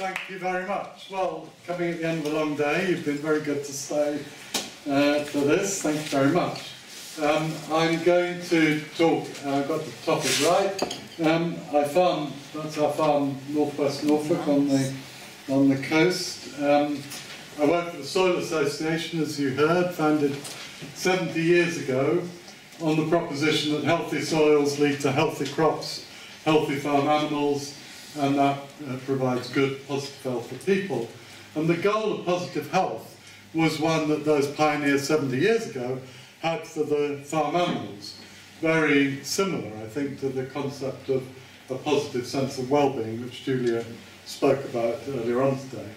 Thank you very much. Well, coming at the end of a long day, you've been very good to stay for this. Thank you very much. I'm going to talk, I got the topic right. I farm, that's our farm, northwest Norfolk on the coast. I work for the Soil Association, as you heard, founded 70 years ago, on the proposition that healthy soils lead to healthy crops, healthy farm animals, and that provides good, positive health for people. And the goal of positive health was one that those pioneers 70 years ago had for the farm animals. Very similar, I think, to the concept of a positive sense of well-being, which Julia spoke about earlier on today.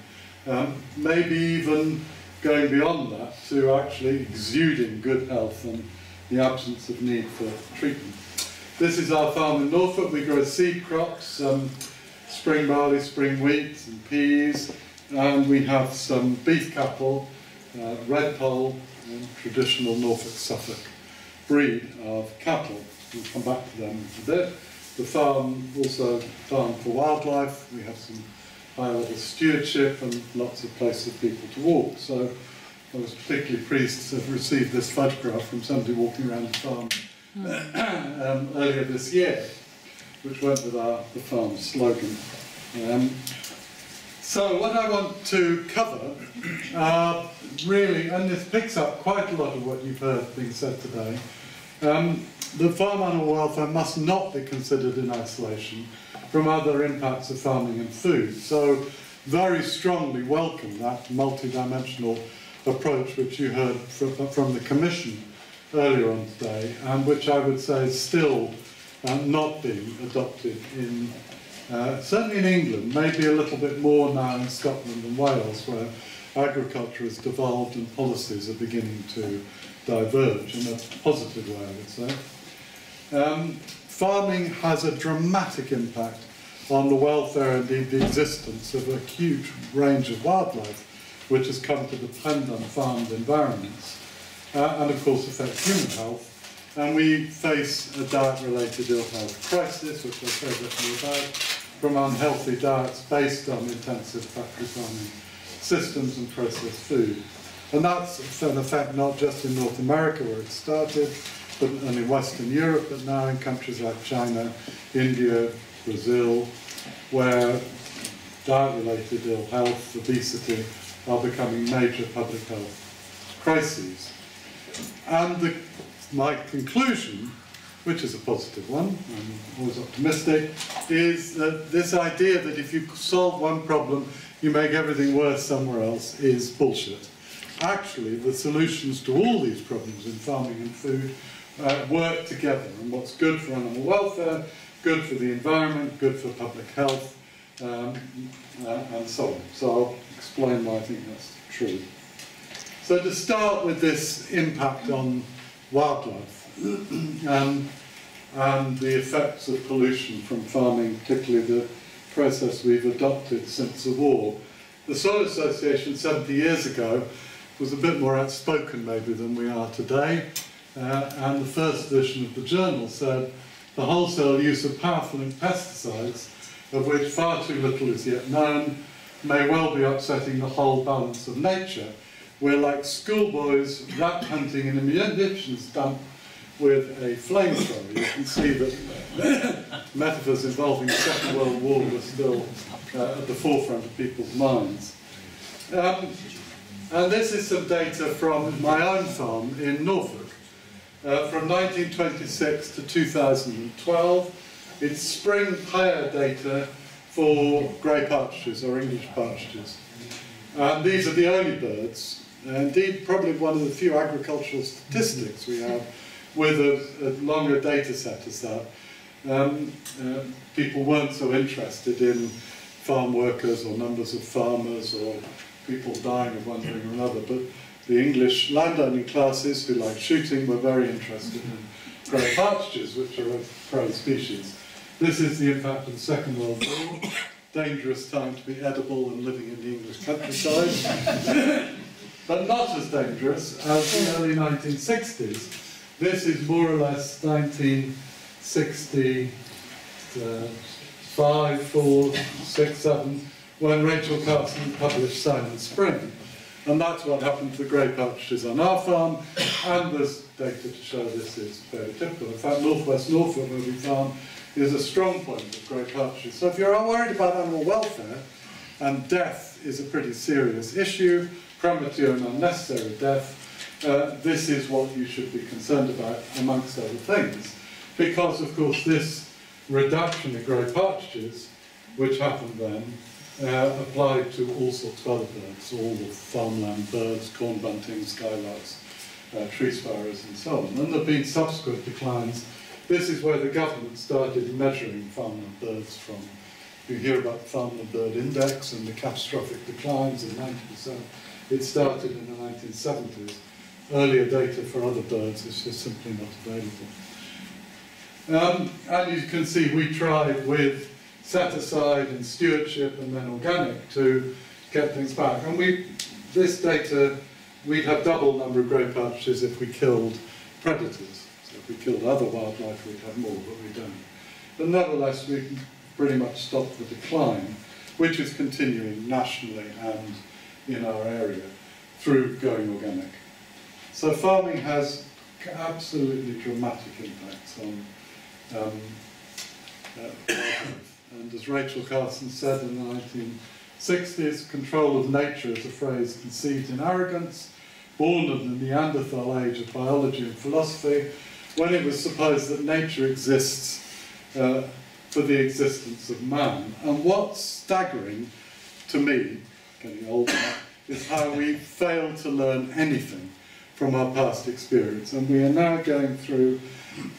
Maybe even going beyond that to actually exuding good health and the absence of need for treatment. This is our farm in Norfolk. We grow seed crops, spring barley, spring wheat and peas, and we have some beef cattle, red poll, and traditional Norfolk-Suffolk breed of cattle. We'll come back to them in a bit. The farm also farm for wildlife. We have some high-level stewardship and lots of places for people to walk. So I was particularly pleased to have received this photograph from somebody walking around the farm earlier this year, which went with the farm slogan. So what I want to cover, really, and this picks up quite a lot of what you've heard being said today, the farm animal welfare must not be considered in isolation from other impacts of farming and food. So very strongly welcome that multidimensional approach which you heard from the Commission earlier on today, and which I would say is still not being adopted in, certainly in England, maybe a little bit more now in Scotland and Wales, where agriculture has devolved and policies are beginning to diverge in a positive way, I would say. Farming has a dramatic impact on the welfare and indeed the existence of a huge range of wildlife which has come to depend on farmed environments and of course affects human health. And we face a diet-related ill health crisis, which I'll say a bit more about, from unhealthy diets based on intensive factory farming systems and processed food. And that's an effect not just in North America where it started, and in Western Europe, but now in countries like China, India, Brazil, where diet-related ill health, obesity, are becoming major public health crises. And my conclusion, which is a positive one, I'm always optimistic, is that this idea that if you solve one problem, you make everything worse somewhere else is bullshit. Actually, the solutions to all these problems in farming and food work together, and what's good for animal welfare, good for the environment, good for public health, and so on. So I'll explain why I think that's true. So to start with this impact on wildlife and the effects of pollution from farming, particularly the process we've adopted since the war. The Soil Association 70 years ago was a bit more outspoken maybe than we are today, and the first edition of the journal said the wholesale use of powerful pesticides, of which far too little is yet known, may well be upsetting the whole balance of nature. We're like schoolboys rat hunting in a munitions dump with a flamethrower. You can see that metaphors involving the Second World War were still at the forefront of people's minds. And this is some data from my own farm in Norfolk. From 1926 to 2012, it's spring pair data for grey partridges or English partridges. And these are the only birds. Indeed, probably one of the few agricultural statistics we have with a longer data set as that. People weren't so interested in farm workers or numbers of farmers or people dying of one thing or another, but the English landowning classes who like shooting were very interested in grey partridges, which are a prey species. This is the impact of the Second World War. Dangerous time to be edible and living in the English countryside. But not as dangerous as the early 1960s. This is more or less 1965, 4, 6, 7, when Rachel Carson published Silent Spring. And that's what happened to the grey partridges on our farm, and there's data to show this is fairly typical. In fact, northwest Norfolk, where we farm, is a strong point of grey partridges. So if you're worried about animal welfare, and death is a pretty serious issue, premature and unnecessary death, this is what you should be concerned about, amongst other things. Because, of course, this reduction in grey partridges, which happened then, applied to all sorts of other birds, all the farmland birds, corn buntings, skylarks, tree sparrows, and so on. And there have been subsequent declines. This is where the government started measuring farmland birds from. You hear about the Farmland Bird Index and the catastrophic declines of 90%. It started in the 1970s. Earlier data for other birds is just simply not available. And you can see we tried with set-aside and stewardship and then organic to get things back. And this data, we'd have double number of grey partridges if we killed predators. So if we killed other wildlife, we'd have more, but we don't. But nevertheless, we can pretty much stop the decline, which is continuing nationally and in our area through going organic. So farming has absolutely dramatic impacts on wildlife. And as Rachel Carson said in the 1960s, control of nature is a phrase conceived in arrogance, born of the Neanderthal age of biology and philosophy, when it was supposed that nature exists for the existence of man. And what's staggering to me, getting older, is how we fail to learn anything from our past experience. And we are now going through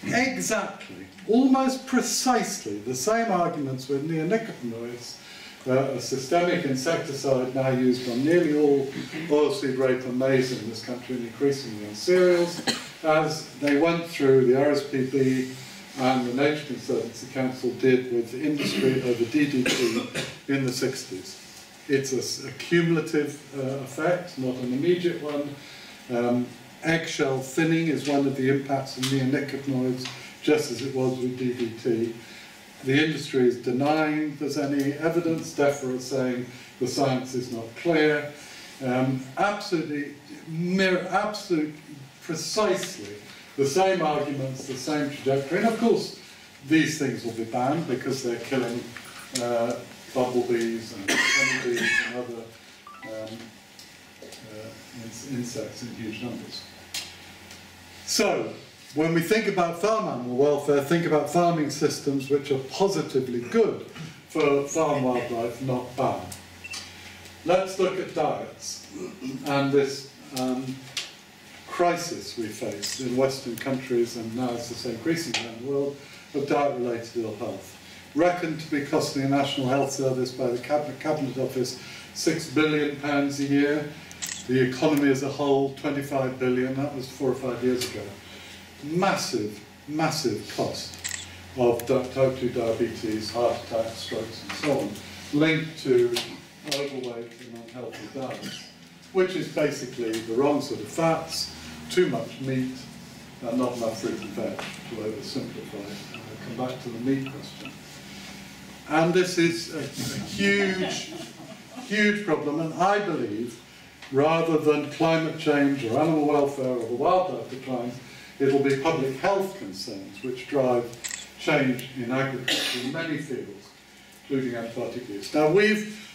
exactly, almost precisely, the same arguments with neonicotinoids, a systemic insecticide now used on nearly all oilseed rape and maize in this country, and increasingly on cereals, as they went through the RSPB and the Nature Conservancy Council did with the industry over DDT in the 60s. It's a cumulative effect, not an immediate one. Eggshell thinning is one of the impacts of neonicotinoids, just as it was with DDT. The industry is denying there's any evidence. DEFRA is saying the science is not clear. Absolutely, precisely the same arguments, the same trajectory. And of course, these things will be banned because they're killing bumblebees and honeybees and other insects in huge numbers. So, when we think about farm animal welfare, think about farming systems which are positively good for farm wildlife, not bad. Let's look at diets and this crisis we face in Western countries, and now it's the same increasingly around the world, of diet-related ill health. Reckoned to be costing the National Health Service by the Cabinet Office £6 billion a year. The economy as a whole, 25 billion, that was 4 or 5 years ago. Massive, massive cost of type 2 diabetes, heart attacks, strokes and so on, linked to overweight and unhealthy diets, which is basically the wrong sort of fats, too much meat, and not enough fruit and veg, to oversimplify. I'll come back to the meat question. And this is a huge, huge problem, and I believe, rather than climate change or animal welfare or the wildlife declines, it'll be public health concerns which drive change in agriculture in many fields, including antibiotic use. Now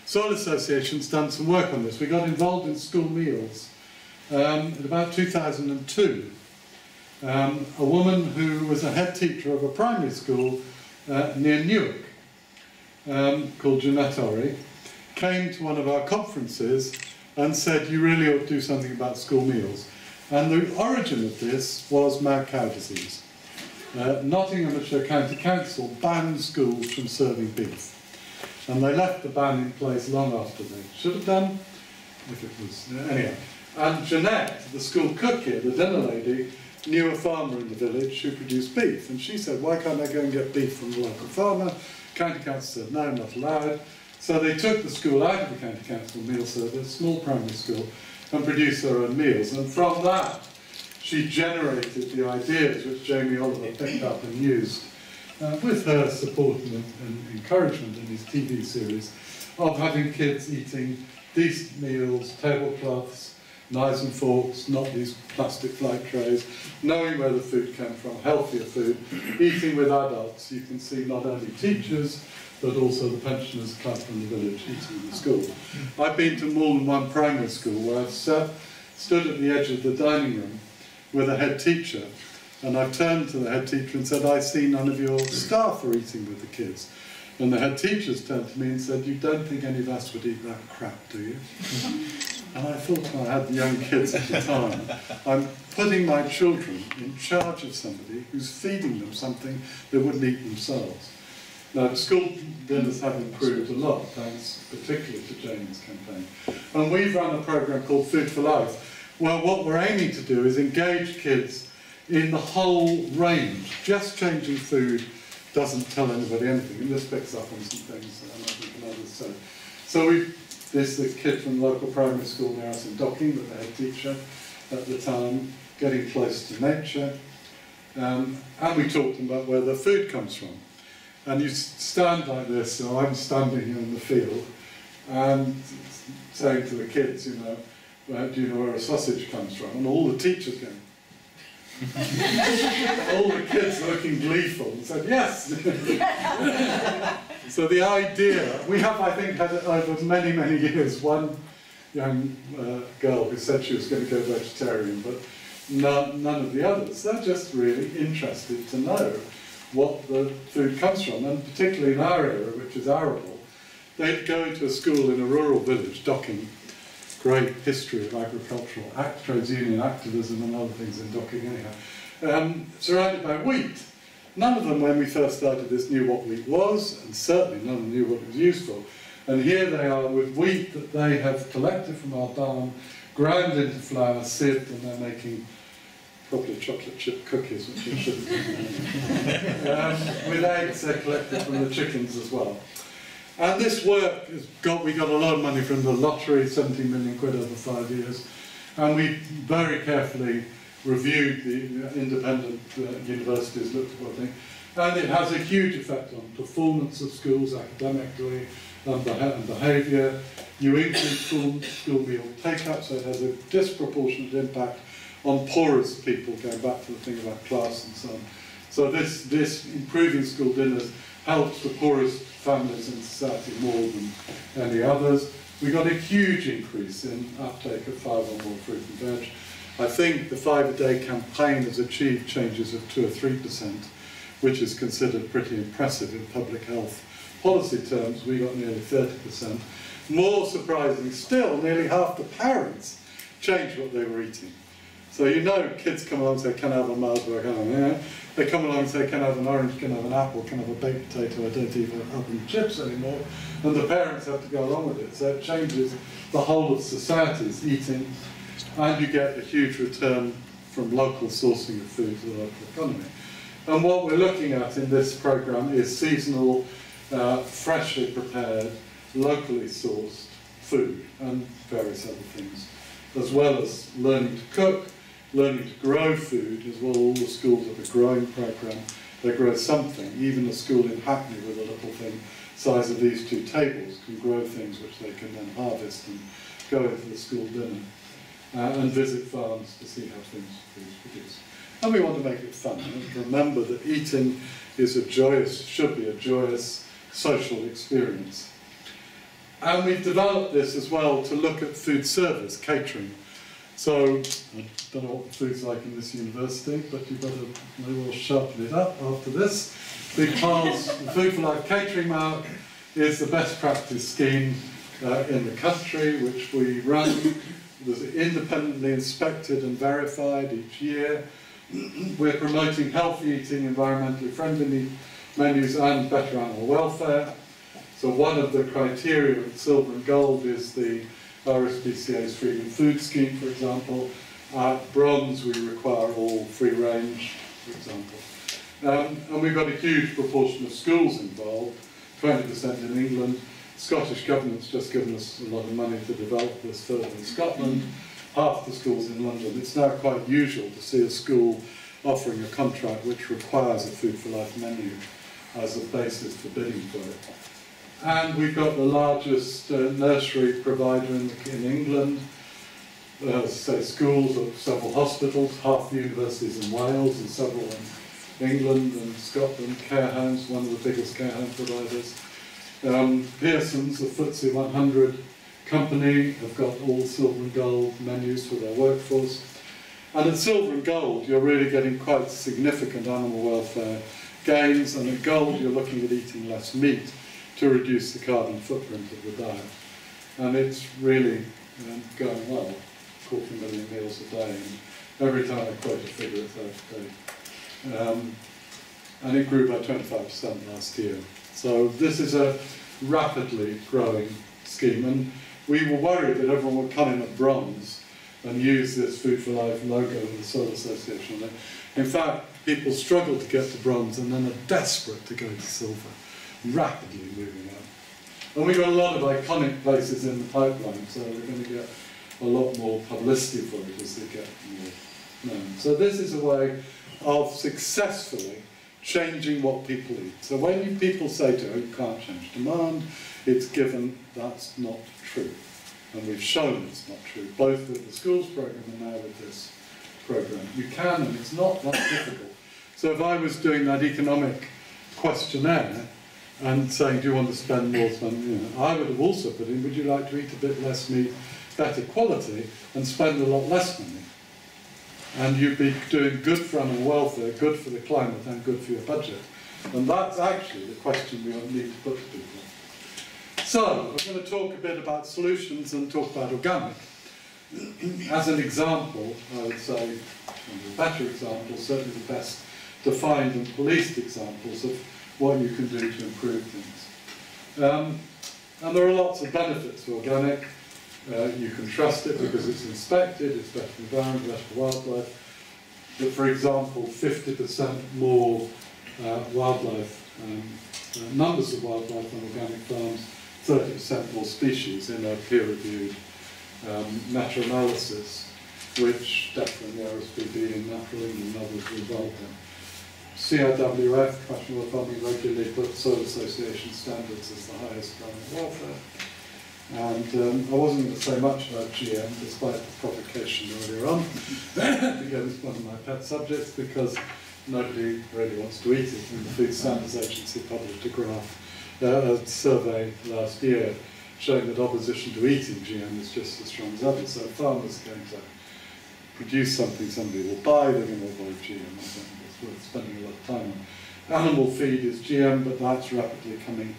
Soil Association's done some work on this. We got involved in school meals in about 2002. A woman who was a head teacher of a primary school near Newark, called Jeanette Orry, came to one of our conferences and said, you really ought to do something about school meals. And the origin of this was mad cow disease. Nottinghamshire County Council banned schools from serving beef. And they left the ban in place long after they should have done, if it was, anyhow. And Jeanette, the school cook here, the dinner lady, knew a farmer in the village who produced beef. And she said, why can't I go and get beef from the local farmer? County Council said, no, not allowed. So they took the school out of the County Council meal service, small primary school, and produced their own meals. And from that, she generated the ideas which Jamie Oliver picked up and used with her support and encouragement in his TV series, of having kids eating decent meals, tablecloths, knives and forks, not these plastic flight trays, knowing where the food came from, healthier food, eating with adults. You can see not only teachers, but also the pensioners club from the village eating in the school. I've been to more than one primary school where I've stood at the edge of the dining room with a head teacher, and I've turned to the head teacher and said, I see none of your staff are eating with the kids. And the head teachers turned to me and said, you don't think any of us would eat that crap, do you? And I thought, I had young kids at the time, I'm putting my children in charge of somebody who's feeding them something they wouldn't eat themselves. Now, school dinners have improved a lot, thanks particularly to Jane's campaign. And we've run a programme called Food for Life, where what we're aiming to do is engage kids in the whole range. Just changing food doesn't tell anybody anything, and this picks up on some things that I think others say. So this is a kid from the local primary school near us in Docking, with the head teacher at the time, getting close to nature. And we talked to them about where the food comes from. And you stand like this, so I'm standing in the field, and saying to the kids, you know, well, do you know where a sausage comes from? And all the teachers go. All the kids looking gleeful and said, yes! So the idea, we have, I think, had over many, many years, one young girl who said she was going to go vegetarian, but none of the others. They're just really interested to know what the food comes from, and particularly in our area, which is arable, they'd go into a school in a rural village, Docking, great history of agricultural trades union activism and other things in Docking anyhow, surrounded by wheat. None of them, when we first started this, knew what wheat was, and certainly none of them knew what it was used for. And here they are with wheat that they have collected from our barn, ground into flour, sieved, and they're making probably chocolate chip cookies, which you shouldn't do. With eggs they're collected from the chickens as well. And this work we got a lot of money from the lottery, 17 million quid over 5 years, and we very carefully reviewed the independent universities, looked at what thing, and it has a huge effect on performance of schools academically and behaviour. You increase school meal take-up, so it has a disproportionate impact on poorest people, going back to the thing about class and so on. So this improving school dinners helps the poorest families in society more than any others. We got a huge increase in uptake of 5 or more fruit and veg. I think the 5-a-day campaign has achieved changes of 2 or 3%, which is considered pretty impressive in public health policy terms. We got nearly 30%. More surprising still, nearly half the parents changed what they were eating. So you know, kids come along and say, can I have a Mars bar? They come along and say, can I have an orange, can I have an apple, can I have a baked potato, I don't even open chips anymore. And the parents have to go along with it. So it changes the whole of society's eating, and you get a huge return from local sourcing of food to the local economy. And what we're looking at in this programme is seasonal, freshly prepared, locally sourced food and various other things, as well as learning to cook, learning to grow food as well. All the schools have a growing programme. They grow something. Even a school in Hackney with a little thing size of these 2 tables can grow things which they can then harvest and go into the school dinner and visit farms to see how things produce. And we want to make it fun. Remember that eating is should be a joyous social experience. And we've developed this as well to look at food service, catering. So, I don't know what the food's like in this university, but you've got to maybe we'll sharpen it up after this, because the Food for Life catering mark is the best practice scheme in the country, which we run. It's independently inspected and verified each year. We're promoting healthy eating, environmentally friendly menus, and better animal welfare. So one of the criteria of silver and gold is the RSPCA's Freedom Food Scheme, for example. At bronze, we require all free range, for example. And we've got a huge proportion of schools involved, 20% in England. Scottish Government's just given us a lot of money to develop this further in Scotland. Half the schools in London. It's now quite usual to see a school offering a contract which requires a Food for Life menu. as a basis for bidding for it. And we've got the largest nursery provider in England, say schools or several hospitals, half the universities in Wales and several in England and Scotland, care homes, one of the biggest care home providers. Pearson's, a FTSE 100 company, have got all silver and gold menus for their workforce. And at silver and gold, you're really getting quite significant animal welfare gains, and at gold, you're looking at eating less meat to reduce the carbon footprint of the diet. And it's really going well, 250,000 meals a day, and every time I quote a figure, it's out of date. And it grew by 25% last year. So this is a rapidly growing scheme, and we were worried that everyone would come in at bronze and use this Food for Life logo of the Soil Association. In fact, people struggle to get to bronze and then are desperate to go to silver, rapidly moving up. And we've got a lot of iconic places in the pipeline, so we're going to get a lot more publicity for it as they get more known. So this is a way of successfully changing what people eat. So when people say to you, you can't change demand, it's given that's not true. And we've shown it's not true, both with the schools programme and now with this programme. You can, and it's not that difficult. So if I was doing that economic questionnaire and saying, do you want to spend more money, I would have also put in, would you like to eat a bit less meat, better quality, and spend a lot less money? And you'd be doing good for animal welfare, good for the climate, and good for your budget. And that's actually the question we need to put to people. So, I'm going to talk a bit about solutions and talk about organic. As an example, I would say, a better example, certainly the best defined and policed examples of what you can do to improve things. And there are lots of benefits to organic. You can trust it because it's inspected, it's better for the environment, better for wildlife. But for example, 50% more wildlife, numbers of wildlife on organic farms, 30% more species in a peer-reviewed meta-analysis, which definitely RSPB and Natural England and others were involved in. CRWF, Professional Farming, regularly put Soil Association standards as the highest for animal welfare. And I wasn't going to say much about GM, despite the provocation earlier on, because it's one of my pet subjects, because nobody really wants to eat it. And the Food Standards Agency published a graph, a survey last year, showing that opposition to eating GM is just as strong as others. So farmers are going to produce something somebody will buy, they're going to avoid GM. I don't think it's worth spending a lot of time on. Animal feed is GM, but that's rapidly coming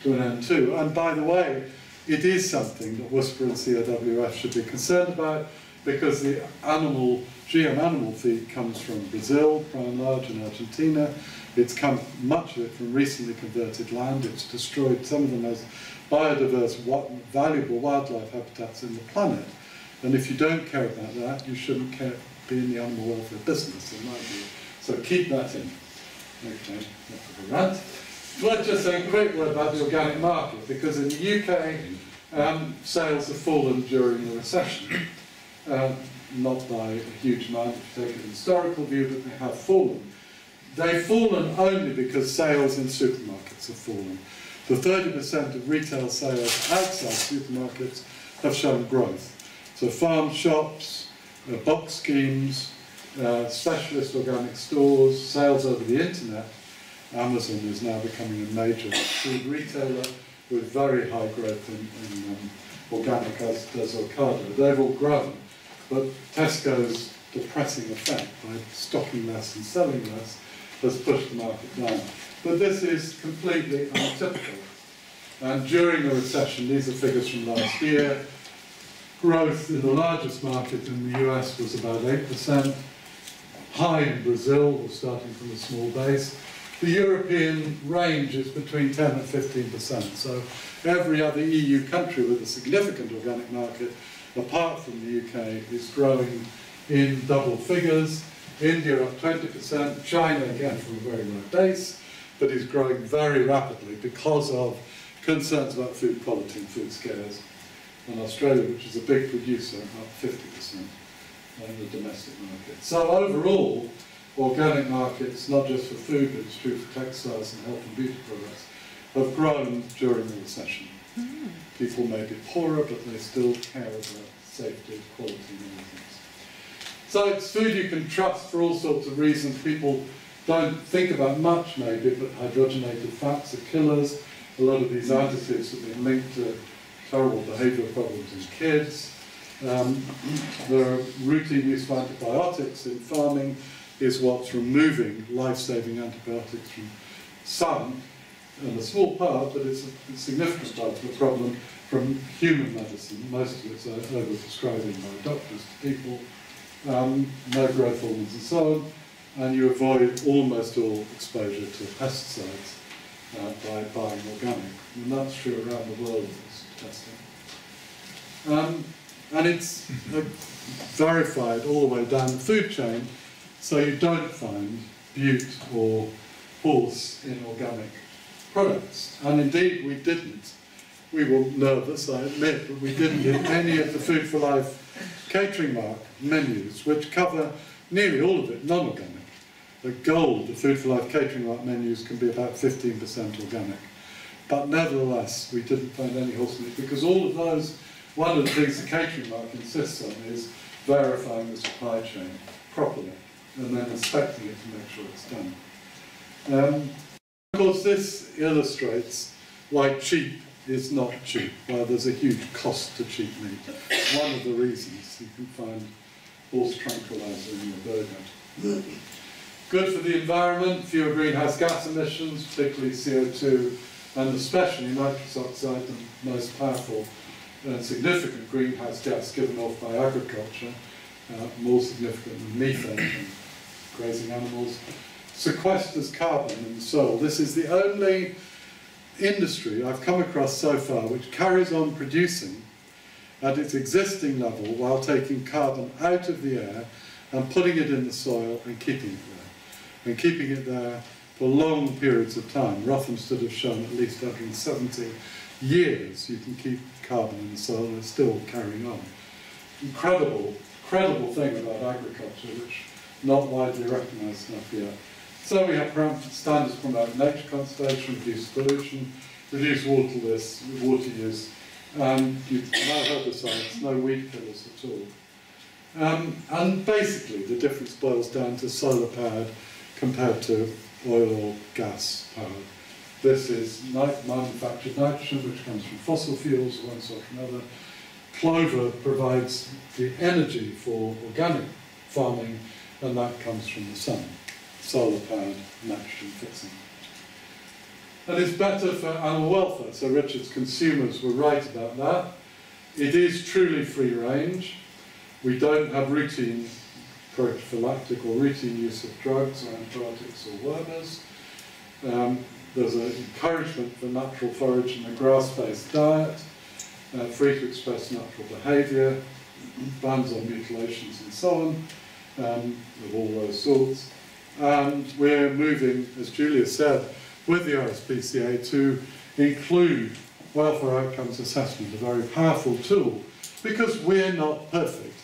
to an end too. And by the way, it is something that WSPR and CRWF should be concerned about, because the GM animal feed comes from Brazil, by and large, and Argentina. It's come, much of it, from recently converted land. It's destroyed some of the most biodiverse, valuable wildlife habitats in the planet. And if you don't care about that, you shouldn't be in the animal welfare business, in my view. So keep that in. Okay, enough of a rant. Let's just say a quick word about the organic market, because in the UK, sales have fallen during the recession. Not by a huge amount if you take a historical view, but they have fallen. They've fallen only because sales in supermarkets have fallen. The 30% of retail sales outside supermarkets have shown growth. So farm shops, box schemes, specialist organic stores, sales over the internet. Amazon is now becoming a major food retailer with very high growth in organic, as does Ocado. They've all grown, but Tesco's depressing effect by stocking less and selling less has pushed the market down. But this is completely untypical. And during the recession, these are figures from last year, growth in the largest market in the US was about 8%, high in Brazil, we're starting from a small base. The European range is between 10 and 15%, so every other EU country with a significant organic market, apart from the UK, is growing in double figures. India up 20%, China again from a very low base, but is growing very rapidly because of concerns about food quality and food scares. And Australia, which is a big producer, up 50% in the domestic market. So overall, organic markets, not just for food, but it's true for textiles and health and beauty products, have grown during the recession. People may be poorer, but they still care about safety, quality, and other things. So it's food you can trust for all sorts of reasons. People don't think about much, maybe, but hydrogenated fats are killers. A lot of these additives have been linked to terrible behavioural problems in kids. The routine use of antibiotics in farming is what's removing life-saving antibiotics from some, and a small part, but it's a significant part of the problem, from human medicine. Most of it's overprescribing by doctors to people, no growth hormones and so on, and you avoid almost all exposure to pesticides by buying organic. And that's true around the world, this testing. And it's verified all the way down the food chain, so you don't find bute or horse in organic products. And indeed, we didn't. We were nervous, I admit, but we didn't in any of the Food for Life catering mark menus, which cover nearly all of it non-organic. The gold, the Food for Life catering mark menus can be about 15% organic. But nevertheless, we didn't find any horse meat, because all of those, one of the things the catering mark insists on is verifying the supply chain properly, and then inspecting it to make sure it's done. Of course, this illustrates why cheap is not cheap. Well, there's a huge cost to cheap meat. One of the reasons you can find horse tranquilizer in your burger. Good for the environment, fewer greenhouse gas emissions, particularly CO2, and especially nitrous oxide, the most powerful and significant greenhouse gas given off by agriculture, more significant than methane and grazing animals, sequesters carbon in the soil. This is the only industry I've come across so far which carries on producing at its existing level while taking carbon out of the air and putting it in the soil and keeping it there. And keeping it there for long periods of time. Rothamsted have shown at least 170 years you can keep carbon in the soil and it's still carrying on. Incredible thing about agriculture, which not widely recognised enough yet. So we have standards promote nature conservation, reduce pollution, reduce water use, and no herbicides, no weed killers at all. And basically the difference boils down to solar powered compared to oil or gas powered. This is manufactured nitrogen, which comes from fossil fuels of one sort or another. Clover provides the energy for organic farming, and that comes from the sun. Solar-powered nitrogen fixing. And it's better for animal welfare, so Richard's consumers were right about that. It is truly free range. We don't have routine prophylactic or routine use of drugs or antibiotics or wormers. There's an encouragement for natural forage and a grass-based diet, free to express natural behaviour, bans on mutilations and so on, of all those sorts. And we're moving, as Julia said, with the RSPCA to include welfare outcomes assessment, a very powerful tool, because we're not perfect.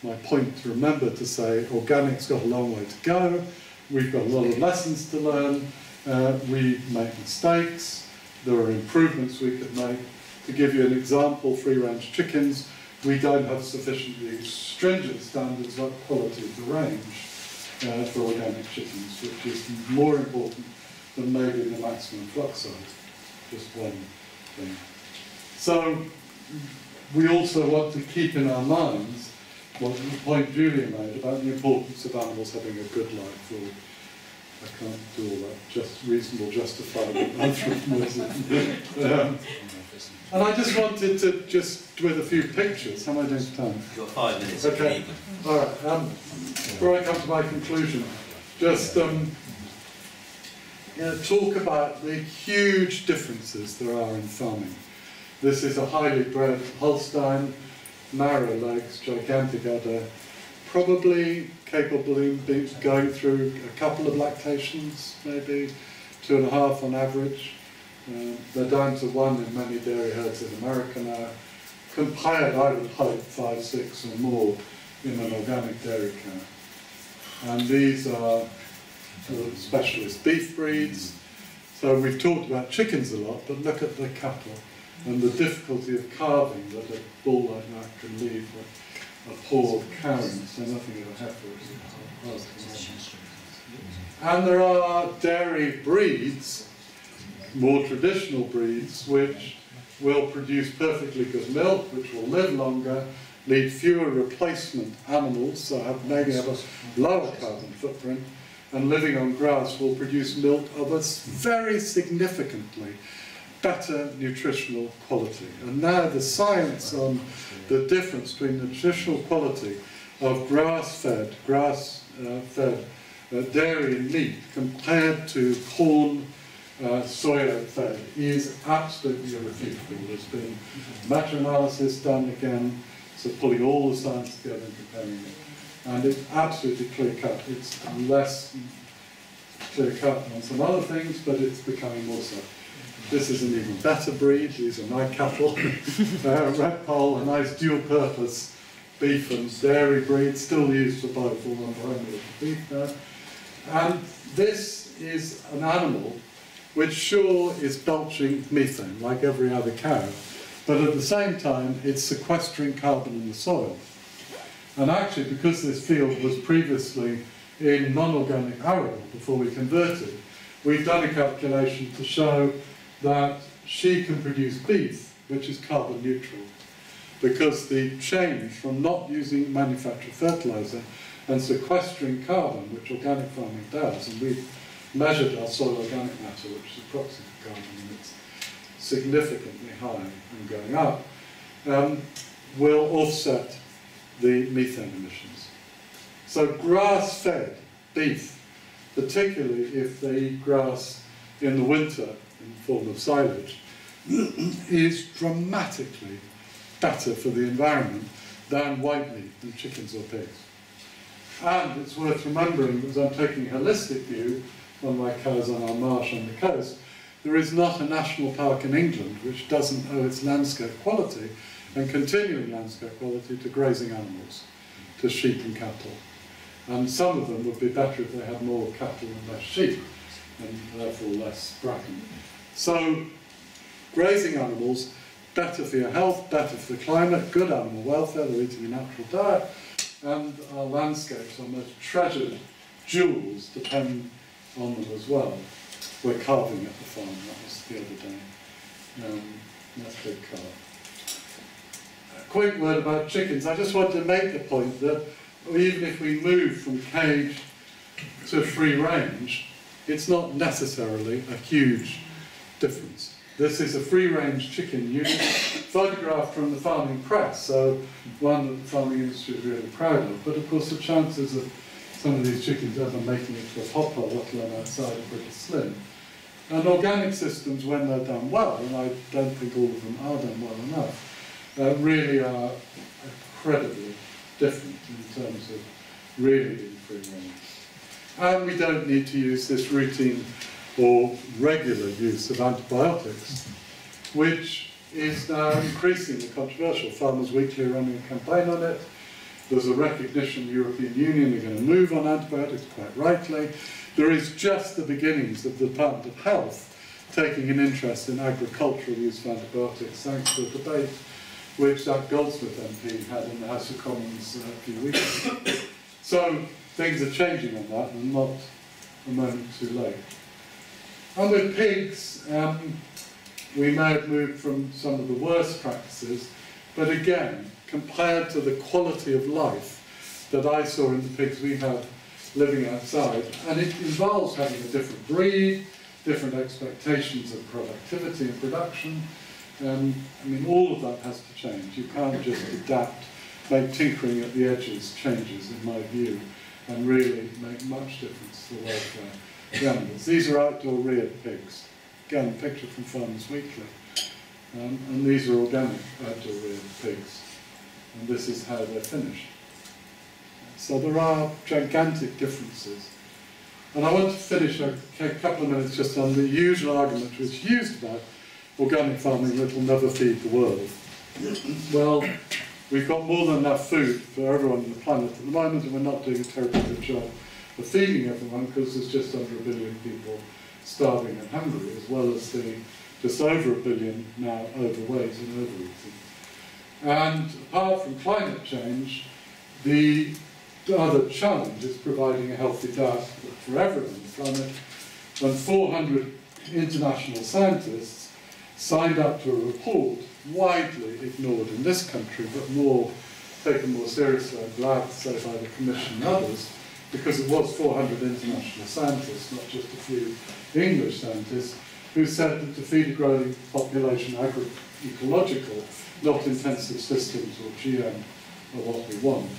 My point to remember to say, organic's got a long way to go, we've got a lot of lessons to learn, we make mistakes, there are improvements we could make. To give you an example, free-range chickens, we don't have sufficiently stringent standards like quality of the range for organic chickens, which is more important than maybe the maximum flux size, just one thing. So we also want to keep in our minds what the point Julia made about the importance of animals having a good life, or I can't do all that, just reasonable, justifiable anthropomorphism. And I just wanted to, just with a few pictures, how am I doing for time? You've got 5 minutes. Okay, all right. Before I come to my conclusion, just talk about the huge differences there are in farming. This is a highly bred Holstein, narrow legs, gigantic udder, probably capable of going through a couple of lactations, maybe 2.5 on average. They're down to 1 in many dairy herds in America now. Compared, I would hope, 5, 6 or more in an organic dairy cow. And these are specialist beef breeds. So we've talked about chickens a lot, but look at the cattle and the difficulty of carving that a bull like that can leave a poor carrying, so nothing of a heifer. And there are dairy breeds, more traditional breeds, which will produce perfectly good milk, which will live longer, need fewer replacement animals, so maybe have a lower carbon footprint, and living on grass will produce milk of a very significantly better nutritional quality. And now the science on the difference between the nutritional quality of grass-fed dairy and meat compared to corn, soya-fed is absolutely irrefutable. There's been meta-analysis done again, so pulling all the science together and comparing it. And it's absolutely clear-cut. It's less clear-cut on some other things, but it's becoming more so. This is an even better breed. These are my cattle. Red Pole, a nice dual-purpose beef and dairy breed, still used for both, all on the beef now. And this is an animal which sure is belching methane, like every other cow, but at the same time it's sequestering carbon in the soil. And actually, because this field was previously in non-organic arable before we converted, we've done a calculation to show that she can produce beef, which is carbon neutral, because the change from not using manufactured fertilizer and sequestering carbon, which organic farming does, and we've measured our soil organic matter, which is a proxy for carbon, and it's significantly high and going up, will offset the methane emissions. So grass-fed beef, particularly if they eat grass in the winter in the form of silage, is dramatically better for the environment than white meat, than chickens or pigs. And it's worth remembering, because I'm taking a holistic view on my cows on our marsh on the coast, there is not a national park in England which doesn't owe its landscape quality and continuing landscape quality to grazing animals, to sheep and cattle. And some of them would be better if they had more cattle and less sheep, and therefore less bracken. So, grazing animals, better for your health, better for the climate, good animal welfare, they're eating a natural diet, and our landscapes, our most treasured jewels, depend on them as well. We're carving at the farm, that was the other day. That's a big carve. A quick word about chickens. I just want to make the point that even if we move from cage to free range, it's not necessarily a huge difference. This is a free-range chicken unit, photographed from the farming press, so one that the farming industry is really proud of. But of course the chances of some of these chickens ever making it to a poplar, let alone outside, are pretty slim. And organic systems, when they're done well, and I don't think all of them are done well enough, really are incredibly different in terms of really being free range. And we don't need to use this routine or regular use of antibiotics, which is now increasingly controversial. Farmers Weekly are running a campaign on it. There's a recognition the European Union are going to move on antibiotics, quite rightly. There is just the beginnings of the Department of Health taking an interest in agricultural use of antibiotics, thanks to a debate which that Goldsmith MP had in the House of Commons a few weeks ago. So things are changing on that, and not a moment too late. And with pigs, we may have moved from some of the worst practices, but again, compared to the quality of life that I saw in the pigs we have living outside, and it involves having a different breed, different expectations of productivity and production. I mean, all of that has to change. You can't just adapt, make tinkering at the edges changes, in my view, and really make much difference to the welfare of the animals. These are outdoor reared pigs. Again, a picture from Farmers Weekly. And these are organic outdoor reared pigs. And this is how they're finished. So there are gigantic differences. And I want to finish a couple of minutes just on the usual argument which is used about organic farming that will never feed the world. Well, we've got more than enough food for everyone on the planet at the moment, and we're not doing a terribly good job for feeding everyone, because there's just under 1 billion people starving and hungry, as well as the just over 1 billion now overweight and overeating. And apart from climate change, the other challenge is providing a healthy diet for everyone on the planet. When 400 international scientists signed up to a report, widely ignored in this country, but taken more seriously, I'm glad to say, by the Commission and others, because it was 400 international scientists, not just a few English scientists, who said that to feed a growing population agroecological, not intensive systems or GM, are what we want.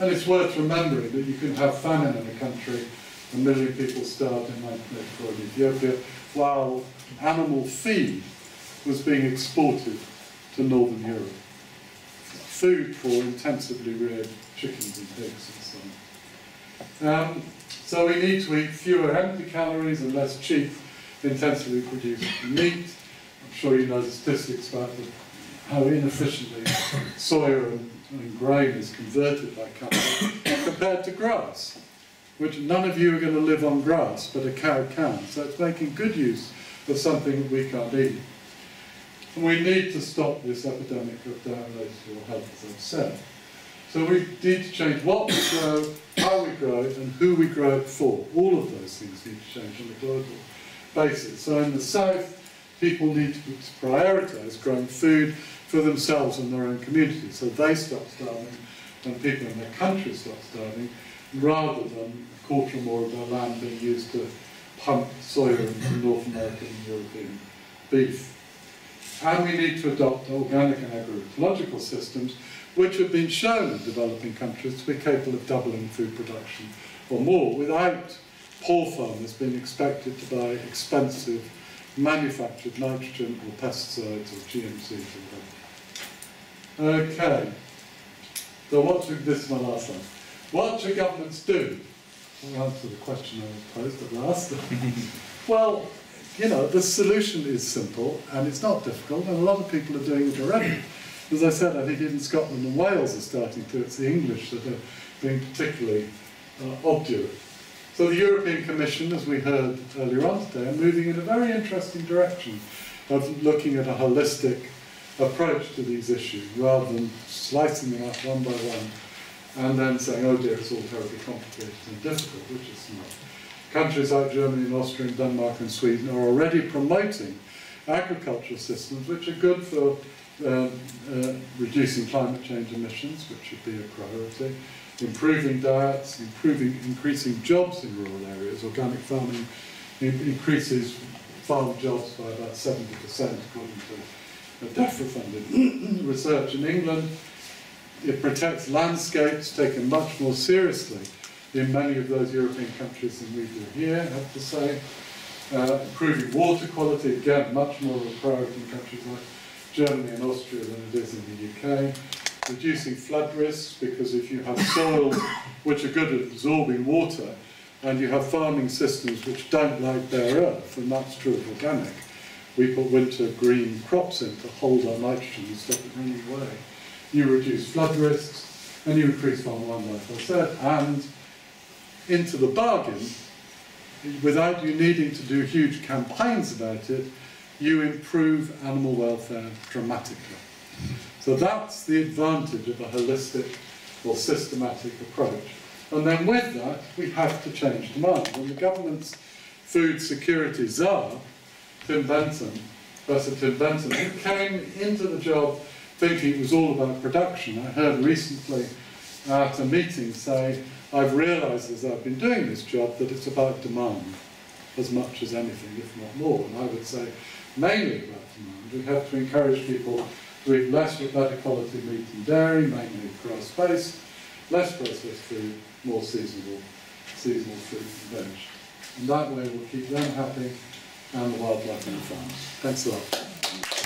And it's worth remembering that you can have famine in a country, 1 million people starved in 1984 in Ethiopia, while animal feed was being exported to Northern Europe. Food for intensively reared chickens and pigs and so on. So we need to eat fewer empty calories and less cheap, intensively produced meat. I'm sure you know the statistics about how inefficiently soya and grain is converted by cattle compared to grass, which none of you are going to live on grass, but a cow can. So it's making good use of something that we can't eat. And we need to stop this epidemic of diet-related ill health, as I've said. So we need to change what we grow, how we grow it, and who we grow it for. All of those things need to change on a global basis. So in the south, people need to prioritise growing food for themselves and their own communities, so they stop starving and people in their country stop starving, rather than a quarter or more of their land being used to pump soya and North American and European beef. And we need to adopt organic and agroecological systems which have been shown in developing countries to be capable of doubling food production or more without poor farmers being expected to buy expensive manufactured nitrogen or pesticides or GMCs or whatever. Okay, so this is my last one. What should governments do? I'll answer the question I was posed at last. Well, you know, the solution is simple and it's not difficult, and a lot of people are doing it already. As I said, I think even Scotland and Wales are starting to. It's the English that are being particularly obdurate. So the European Commission, as we heard earlier on today, are moving in a very interesting direction of looking at a holistic approach to these issues, rather than slicing them up one by one and then saying, oh dear, it's all terribly complicated and difficult, which it's not. Countries like Germany and Austria and Denmark and Sweden are already promoting agricultural systems which are good for reducing climate change emissions, which should be a priority, improving diets, increasing jobs in rural areas. Organic farming increases farm jobs by about 70%, according to DEFRA-funded research in England. It protects landscapes, taken much more seriously in many of those European countries than we do here, I have to say. Improving water quality, again, much more of a priority in countries like Germany and Austria than it is in the UK. Reducing flood risks, because if you have soils which are good at absorbing water, and you have farming systems which don't like their earth, and that's true of organic, we put winter green crops in to hold our nitrogen and stop it running away. You reduce flood risks, and you increase farm wildlife, as I said, and into the bargain, without you needing to do huge campaigns about it, you improve animal welfare dramatically. So that's the advantage of a holistic or systematic approach. And then with that, we have to change demand. When the government's food security czar, Professor Tim Benton, who came into the job thinking it was all about production. I heard recently at a meeting say, I've realised as I've been doing this job that it's about demand as much as anything, if not more. And I would say mainly about demand. We have to encourage people to eat less but better quality meat and dairy, mainly grass-based, less processed food, more seasonal fruit and veg. And that way we'll keep them happy and the wildlife and the farms. Thanks a lot.